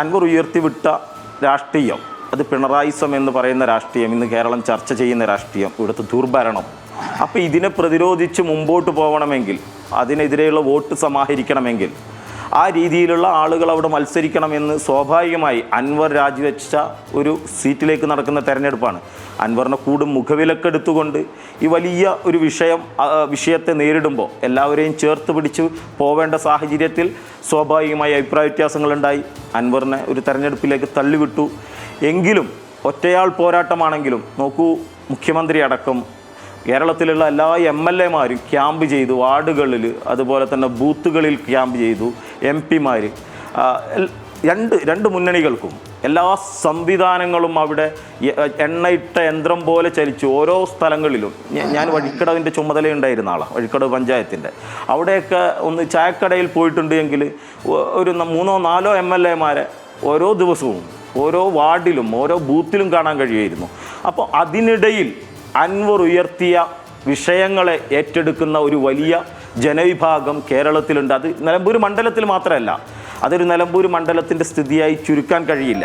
അൻവർ ഉയർത്തിവിട്ട രാഷ്ട്രീയം, അത് പിണറായിസം എന്ന് പറയുന്ന രാഷ്ട്രീയം, ഇന്ന് കേരളം ചർച്ച ചെയ്യുന്ന രാഷ്ട്രീയം, ഇവിടുത്തെ ദുർഭരണം. അപ്പോൾ ഇതിനെ പ്രതിരോധിച്ച് മുമ്പോട്ട് പോകണമെങ്കിൽ, അതിനെതിരെയുള്ള വോട്ട് സമാഹരിക്കണമെങ്കിൽ ആ രീതിയിലുള്ള ആളുകൾ അവിടെ മത്സരിക്കണമെന്ന് സ്വാഭാവികമായി അൻവർ രാജിവെച്ച ഒരു സീറ്റിലേക്ക് നടക്കുന്ന തെരഞ്ഞെടുപ്പാണ്. അൻവറിനെ കൂടും മുഖവിലക്കെടുത്തുകൊണ്ട് ഈ വലിയ ഒരു വിഷയത്തെ നേരിടുമ്പോൾ എല്ലാവരെയും ചേർത്ത് പിടിച്ച് പോവേണ്ട സാഹചര്യത്തിൽ സ്വാഭാവികമായി അഭിപ്രായ വ്യത്യാസങ്ങളുണ്ടായി. അൻവറിനെ ഒരു തെരഞ്ഞെടുപ്പിലേക്ക് തള്ളിവിട്ടു. എങ്കിലും ഒറ്റയാൾ പോരാട്ടമാണെങ്കിലും നോക്കൂ, മുഖ്യമന്ത്രി അടക്കം കേരളത്തിലുള്ള എല്ലാ MLA-മാരും ക്യാമ്പ് ചെയ്തു, വാർഡുകളിൽ അതുപോലെ തന്നെ ബൂത്തുകളിൽ ക്യാമ്പ് ചെയ്തു. MP-മാർ രണ്ട് മുന്നണികൾക്കും എല്ലാ സംവിധാനങ്ങളും അവിടെ എണ്ണയിട്ട യന്ത്രം പോലെ ചലിച്ചു. ഓരോ സ്ഥലങ്ങളിലും ഞാൻ വഴിക്കടവിൻ്റെ ചുമതലയുണ്ടായിരുന്ന ആളാണ്, വഴിക്കടവ് പഞ്ചായത്തിൻ്റെ. അവിടെയൊക്കെ ഒന്ന് ചായക്കടയിൽ പോയിട്ടുണ്ട് എങ്കിൽ ഒരു 3-4 MLA-മാരെ ഓരോ ദിവസവും ഓരോ വാർഡിലും ഓരോ ബൂത്തിലും കാണാൻ കഴിയുമായിരുന്നു. അപ്പോൾ അതിനിടയിൽ അൻവർ ഉയർത്തിയ വിഷയങ്ങളെ ഏറ്റെടുക്കുന്ന ഒരു വലിയ ജനവിഭാഗം കേരളത്തിലുണ്ട്. അത് നിലമ്പൂർ മണ്ഡലത്തിൽ മാത്രമല്ല, അതൊരു നിലമ്പൂർ മണ്ഡലത്തിൻ്റെ സ്ഥിതിയായി ചുരുക്കാൻ കഴിയില്ല.